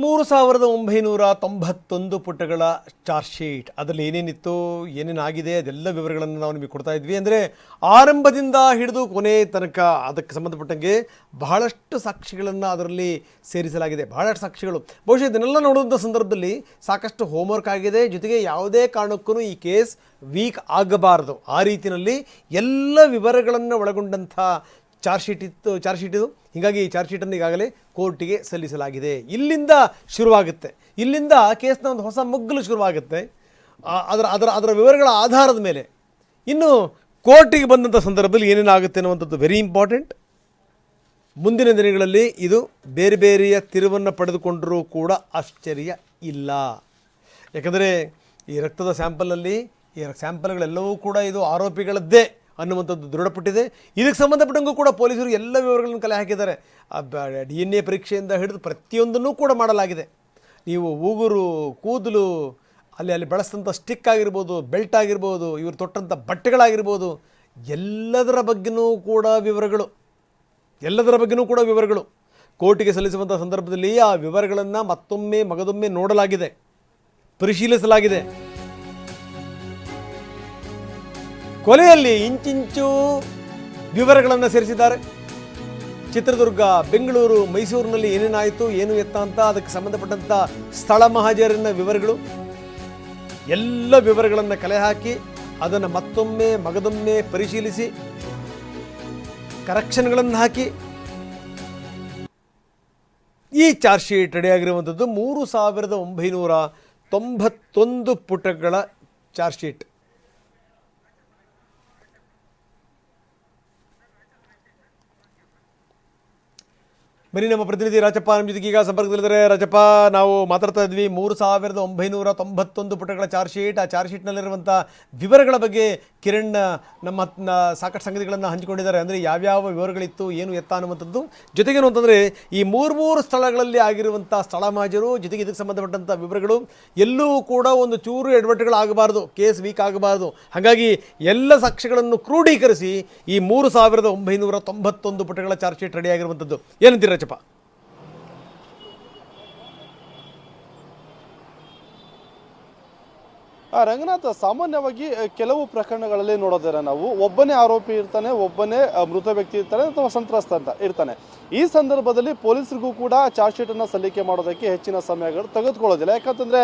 3991 ಪುಟಗಳ charge sheet ಅದರಲ್ಲಿ ಏನೇನಿತ್ತು ಏನೇನಾಗಿದೆ ಅದೆಲ್ಲ ವಿವರಗಳನ್ನು ನಾವು ನಿಮಗೆ ಕೊಡ್ತಾ ಇದ್ವಿ. ಅಂದರೆ ಆರಂಭದಿಂದ ಹಿಡಿದು ಕೊನೆ ತನಕ ಅದಕ್ಕೆ ಸಂಬಂಧಪಟ್ಟಂಗೆ ಬಹಳಷ್ಟು ಸಾಕ್ಷಿಗಳನ್ನು ಅದರಲ್ಲಿ ಸೇರಿಸಲಾಗಿದೆ. ಬಹಳಷ್ಟು ಸಾಕ್ಷಿಗಳು ಬಹುಶಃ ಇದನ್ನೆಲ್ಲ ನೋಡುವಂಥ ಸಂದರ್ಭದಲ್ಲಿ ಸಾಕಷ್ಟು ಹೋಮ್ವರ್ಕ್ ಆಗಿದೆ. ಜೊತೆಗೆ ಯಾವುದೇ ಕಾರಣಕ್ಕೂ ಈ ಕೇಸ್ ವೀಕ್ ಆಗಬಾರದು, ಆ ರೀತಿಯಲ್ಲಿ ಎಲ್ಲ ವಿವರಗಳನ್ನು ಒಳಗೊಂಡಂಥ ಚಾರ್ಜ್ ಶೀಟ್ ಇದು. ಹೀಗಾಗಿ ಈ ಚಾರ್ಜ್ ಶೀಟನ್ನು ಈಗಾಗಲೇ ಕೋರ್ಟಿಗೆ ಸಲ್ಲಿಸಲಾಗಿದೆ. ಇಲ್ಲಿಂದ ಶುರುವಾಗುತ್ತೆ, ಇಲ್ಲಿಂದ ಕೇಸ್ನ ಒಂದು ಹೊಸ ಮಗ್ಗಲು ಶುರುವಾಗುತ್ತೆ. ಅದರ ವಿವರಗಳ ಆಧಾರದ ಮೇಲೆ ಇನ್ನು ಕೋರ್ಟಿಗೆ ಬಂದಂಥ ಸಂದರ್ಭದಲ್ಲಿ ಏನೇನಾಗುತ್ತೆ ಅನ್ನುವಂಥದ್ದು ವೆರಿ ಇಂಪಾರ್ಟೆಂಟ್. ಮುಂದಿನ ದಿನಗಳಲ್ಲಿ ಇದು ಬೇರೆ ಬೇರೆಯ ತಿರುವನ್ನು ಪಡೆದುಕೊಂಡರೂ ಕೂಡ ಆಶ್ಚರ್ಯ ಇಲ್ಲ. ಯಾಕಂದರೆ ಈ ರಕ್ತದ ಸ್ಯಾಂಪಲಲ್ಲಿ ಈ ಸ್ಯಾಂಪಲ್ಗಳೆಲ್ಲವೂ ಕೂಡ ಇದು ಆರೋಪಿಗಳದ್ದೇ ಅನ್ನುವಂಥದ್ದು ದೃಢಪಟ್ಟಿದೆ. ಇದಕ್ಕೆ ಸಂಬಂಧಪಟ್ಟಂಗೂ ಕೂಡ ಪೊಲೀಸರು ಎಲ್ಲ ವಿವರಗಳನ್ನು ಕಲೆ ಹಾಕಿದ್ದಾರೆ. DNA ಪರೀಕ್ಷೆಯಿಂದ ಹಿಡಿದು ಪ್ರತಿಯೊಂದನ್ನು ಕೂಡ ಮಾಡಲಾಗಿದೆ. ನೀವು ಉಗುರು, ಕೂದಲು, ಅಲ್ಲಿ ಬಳಸಿದಂಥ ಸ್ಟಿಕ್ ಆಗಿರ್ಬೋದು, ಬೆಲ್ಟ್ ಆಗಿರ್ಬೋದು, ಇವರು ತೊಟ್ಟಂಥ ಬಟ್ಟೆಗಳಾಗಿರ್ಬೋದು, ಎಲ್ಲದರ ಬಗ್ಗೆಯೂ ಕೂಡ ವಿವರಗಳು ಕೋರ್ಟಿಗೆ ಸಲ್ಲಿಸುವಂಥ ಸಂದರ್ಭದಲ್ಲಿ ಆ ವಿವರಗಳನ್ನು ಮಗದೊಮ್ಮೆ ನೋಡಲಾಗಿದೆ, ಪರಿಶೀಲಿಸಲಾಗಿದೆ. ಕೊನೆಯಲ್ಲಿ ಇಂಚಿಂಚು ವಿವರಗಳನ್ನು ಸೇರಿಸಿದ್ದಾರೆ. ಚಿತ್ರದುರ್ಗ, ಬೆಂಗಳೂರು, ಮೈಸೂರಿನಲ್ಲಿ ಏನೇನಾಯಿತು, ಏನು ಎತ್ತ ಅಂತ ಅದಕ್ಕೆ ಸಂಬಂಧಪಟ್ಟಂಥ ಸ್ಥಳ ಮಹಾಜರಿನ ವಿವರಗಳು, ಎಲ್ಲ ವಿವರಗಳನ್ನು ಕಲೆ ಹಾಕಿ ಅದನ್ನು ಮಗದೊಮ್ಮೆ ಪರಿಶೀಲಿಸಿ ಕರೆಕ್ಷನ್ಗಳನ್ನು ಹಾಕಿ ಈ ಚಾರ್ಜ್ ಶೀಟ್ ರೆಡಿಯಾಗಿರುವಂಥದ್ದು 3991 ಪುಟಗಳ ಚಾರ್ಜ್ ಶೀಟ್. ಬನ್ನಿ, ನಮ್ಮ ಪ್ರತಿನಿಧಿ ರಾಜಪ್ಪ ನಮ್ಮ ಜೊತೆಗೆ ಈಗ ಸಂಪರ್ಕದಲ್ಲಿದ್ದಾರೆ. ರಾಜಪ್ಪ, ನಾವು ಮಾತಾಡ್ತಾ ಇದ್ವಿ 3991 ಪುಟಗಳ ಚಾರ್ಜ್ ಶೀಟ್. ಆ ಚಾರ್ಜ್ ಶೀಟ್ನಲ್ಲಿರುವಂಥ ವಿವರಗಳ ಬಗ್ಗೆ ಕಿರಣ್ ನಮ್ಮ ಸಾಕಷ್ಟು ಸಂಗತಿಗಳನ್ನು ಹಂಚಿಕೊಂಡಿದ್ದಾರೆ. ಅಂದರೆ ಯಾವ್ಯಾವ ವಿವರಗಳಿತ್ತು, ಏನು ಎತ್ತ ಅನ್ನುವಂಥದ್ದು. ಜೊತೆಗೇನು ಅಂತಂದರೆ ಈ ಮೂರು ಸ್ಥಳಗಳಲ್ಲಿ ಆಗಿರುವಂಥ ಸ್ಥಳ ಮಹಾಜರು, ಜೊತೆಗೆ ಇದಕ್ಕೆ ಸಂಬಂಧಪಟ್ಟಂಥ ವಿವರಗಳು ಎಲ್ಲೂ ಕೂಡ ಒಂದು ಚೂರು ಎಡವಟ್ಟುಗಳಾಗಬಾರ್ದು, ಕೇಸ್ ವೀಕ್ ಆಗಬಾರ್ದು. ಹಾಗಾಗಿ ಎಲ್ಲ ಸಾಕ್ಷ್ಯಗಳನ್ನು ಕ್ರೋಢೀಕರಿಸಿ ಈ 3991 ಪುಟಗಳ ಚಾರ್ಜ್ ಶೀಟ್ ರೆಡಿಯಾಗಿರುವಂಥದ್ದು. ಏನಂತೀರ ರಾಜಪ್ಪ? ರಂಗನಾಥ್, ಸಾಮಾನ್ಯವಾಗಿ ಕೆಲವು ಪ್ರಕರಣಗಳಲ್ಲಿ ನೋಡೋದಾರೆ ನಾವು ಒಬ್ಬನೇ ಆರೋಪಿ ಇರ್ತಾನೆ, ಒಬ್ಬನೇ ಮೃತ ವ್ಯಕ್ತಿ ಇರ್ತಾನೆ ಅಥವಾ ಸಂತ್ರಸ್ತ ಅಂತ ಇರ್ತಾನೆ. ಈ ಸಂದರ್ಭದಲ್ಲಿ ಪೊಲೀಸರಿಗೂ ಕೂಡ ಚಾರ್ಜ್ ಶೀಟನ್ನು ಸಲ್ಲಿಕೆ ಮಾಡೋದಕ್ಕೆ ಹೆಚ್ಚಿನ ಸಮಯಗಳು ತೆಗೆದುಕೊಳ್ಳೋದಿಲ್ಲ. ಯಾಕಂತಂದರೆ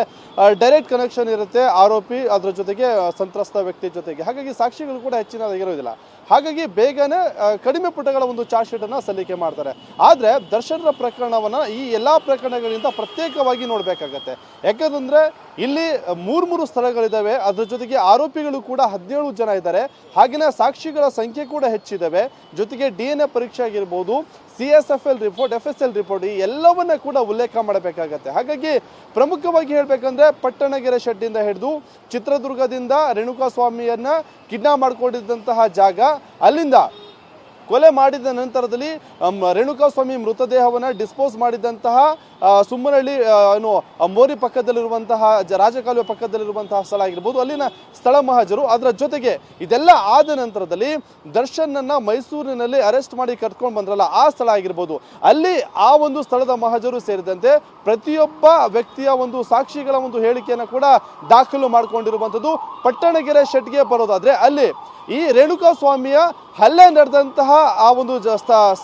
ಡೈರೆಕ್ಟ್ ಕನೆಕ್ಷನ್ ಇರುತ್ತೆ ಆರೋಪಿ ಅದರ ಜೊತೆಗೆ ಸಂತ್ರಸ್ತ ವ್ಯಕ್ತಿ ಜೊತೆಗೆ. ಹಾಗಾಗಿ ಸಾಕ್ಷಿಗಳು ಕೂಡ ಹೆಚ್ಚಿನದಾಗಿರೋದಿಲ್ಲ. ಹಾಗಾಗಿ ಬೇಗನೆ ಕಡಿಮೆ ಪುಟಗಳ ಒಂದು ಚಾರ್ಜ್ ಶೀಟನ್ನು ಸಲ್ಲಿಕೆ ಮಾಡ್ತಾರೆ. ಆದರೆ ದರ್ಶನರ ಪ್ರಕರಣವನ್ನು ಈ ಎಲ್ಲ ಪ್ರಕರಣಗಳಿಂದ ಪ್ರತ್ಯೇಕವಾಗಿ ನೋಡಬೇಕಾಗತ್ತೆ. ಯಾಕಂತಂದರೆ ಇಲ್ಲಿ ಮೂರು ಸ್ಥಳಗಳಿದ್ದಾವೆ, ಅದ್ರ ಜೊತೆಗೆ ಆರೋಪಿಗಳು ಕೂಡ 17 ಜನ ಇದ್ದಾರೆ. ಹಾಗೆಯೇ ಸಾಕ್ಷಿಗಳ ಸಂಖ್ಯೆ ಕೂಡ ಹೆಚ್ಚಿದ್ದಾವೆ. ಜೊತೆಗೆ DNA ಪರೀಕ್ಷೆ ಆಗಿರ್ಬೋದು, CSFL ರಿಪೋರ್ಟ್, FSL ರಿಪೋರ್ಟ್, ಈ ಎಲ್ಲವನ್ನ ಕೂಡ ಉಲ್ಲೇಖ ಮಾಡಬೇಕಾಗತ್ತೆ. ಹಾಗಾಗಿ ಪ್ರಮುಖವಾಗಿ ಹೇಳಬೇಕಂದ್ರೆ ಪಟ್ಟಣಗೆರೆ ಶೆಡ್ಡಿಂದ ಹಿಡಿದು ಚಿತ್ರದುರ್ಗದಿಂದ ರೇಣುಕಾಸ್ವಾಮಿಯನ್ನ ಕಿಡ್ನಾಪ್ ಮಾಡಿಕೊಂಡಿದ್ದಂತಹ ಜಾಗ, ಅಲ್ಲಿಂದ ಕೊಲೆ ಮಾಡಿದ ನಂತರದಲ್ಲಿ ರೇಣುಕಾಸ್ವಾಮಿ ಮೃತದೇಹವನ್ನು ಡಿಸ್ಪೋಸ್ ಮಾಡಿದಂತಹ ಸುಮ್ಮನಹಳ್ಳಿ ಮೋರಿ ಪಕ್ಕದಲ್ಲಿರುವಂತಹ ರಾಜಕಾಲುವೆ ಪಕ್ಕದಲ್ಲಿರುವಂತಹ ಸ್ಥಳ ಆಗಿರ್ಬೋದು, ಅಲ್ಲಿನ ಸ್ಥಳ ಮಹಾಜರು. ಅದರ ಜೊತೆಗೆ ಇದೆಲ್ಲ ಆದ ನಂತರದಲ್ಲಿ ದರ್ಶನ್ನನ್ನು ಮೈಸೂರಿನಲ್ಲಿ ಅರೆಸ್ಟ್ ಮಾಡಿ ಕರ್ಕೊಂಡು ಬಂದ್ರಲ್ಲ ಆ ಸ್ಥಳ ಆಗಿರ್ಬೋದು, ಅಲ್ಲಿ ಆ ಒಂದು ಸ್ಥಳದ ಮಹಾಜರು ಸೇರಿದಂತೆ ಪ್ರತಿಯೊಬ್ಬ ವ್ಯಕ್ತಿಯ ಒಂದು ಸಾಕ್ಷಿಗಳ ಒಂದು ಹೇಳಿಕೆಯನ್ನು ಕೂಡ ದಾಖಲು ಮಾಡಿಕೊಂಡಿರುವಂಥದ್ದು. ಪಟ್ಟಣಗೆರೆ ಶೆಡ್ಗೆ ಬರೋದಾದರೆ ಅಲ್ಲಿ ಈ ರೇಣುಕಾಸ್ವಾಮಿಯ ಹಲ್ಲೆ ನಡೆದಂತಹ ಆ ಒಂದು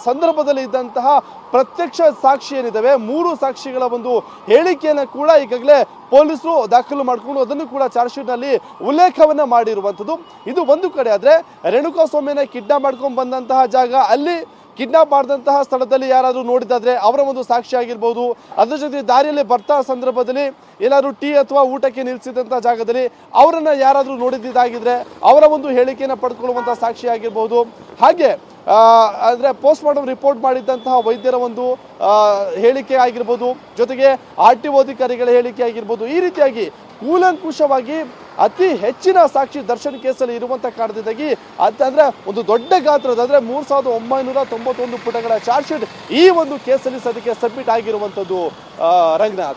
ಸಂದರ್ಭದಲ್ಲಿ ಇದ್ದಂತಹ ಪ್ರತ್ಯಕ್ಷ ಸಾಕ್ಷಿ ಏನಿದ್ದಾವೆ, 3 ಸಾಕ್ಷಿಗಳ ಒಂದು ಹೇಳಿಕೆಯನ್ನು ಕೂಡ ಈಗಾಗಲೇ ಪೊಲೀಸರು ದಾಖಲು ಮಾಡಿಕೊಂಡು ಅದನ್ನು ಕೂಡ ಚಾರ್ಜ್ ಶೀಟ್ನಲ್ಲಿ ಉಲ್ಲೇಖವನ್ನು ಮಾಡಿರುವಂಥದ್ದು. ಇದು ಒಂದು ಕಡೆ ಆದರೆ, ರೇಣುಕಾಸ್ವಾಮಿನ ಕಿಡ್ನಾಪ್ ಮಾಡ್ಕೊಂಡು ಬಂದಂತಹ ಜಾಗ, ಅಲ್ಲಿ ಕಿಡ್ನಾಪ್ ಮಾಡಿದಂತಹ ಸ್ಥಳದಲ್ಲಿ ಯಾರಾದರೂ ನೋಡಿದಾದರೆ ಅವರ ಒಂದು ಸಾಕ್ಷಿ ಆಗಿರ್ಬೋದು, ಅದರ ಜೊತೆ ದಾರಿಯಲ್ಲಿ ಬರ್ತಾ ಸಂದರ್ಭದಲ್ಲಿ ಏನಾದರೂ ಟೀ ಅಥವಾ ಊಟಕ್ಕೆ ನಿಲ್ಲಿಸಿದಂಥ ಜಾಗದಲ್ಲಿ ಅವರನ್ನು ಯಾರಾದರೂ ನೋಡಿದ್ದಾಗಿದ್ರೆ ಅವರ ಒಂದು ಹೇಳಿಕೆಯನ್ನು ಪಡ್ಕೊಳ್ಳುವಂಥ ಸಾಕ್ಷಿ ಆಗಿರ್ಬೋದು. ಹಾಗೆ ಅಂದರೆ ಪೋಸ್ಟ್ ಮಾರ್ಟಮ್ ರಿಪೋರ್ಟ್ ಮಾಡಿದ್ದಂತಹ ವೈದ್ಯರ ಒಂದು ಹೇಳಿಕೆ ಆಗಿರ್ಬೋದು, ಜೊತೆಗೆ RTO ಅಧಿಕಾರಿಗಳ ಹೇಳಿಕೆ ಆಗಿರ್ಬೋದು. ಈ ರೀತಿಯಾಗಿ ಕೂಲಂಕುಷವಾಗಿ ಅತಿ ಹೆಚ್ಚಿನ ಸಾಕ್ಷಿ ದರ್ಶನ್ ಕೇಸಲ್ಲಿ ಇರುವಂಥ ಕಾರಣದಿಂದಾಗಿ ಅಂದರೆ ಒಂದು ದೊಡ್ಡ ಗಾತ್ರದ ಅಂದರೆ 3991 ಪುಟಗಳ ಚಾರ್ಜ್ ಶೀಟ್ ಈ ಒಂದು ಕೇಸಲ್ಲಿ ಸದ್ಯಕ್ಕೆ ಸಬ್ಮಿಟ್ ಆಗಿರುವಂಥದ್ದು ರಂಗನಾಥ್.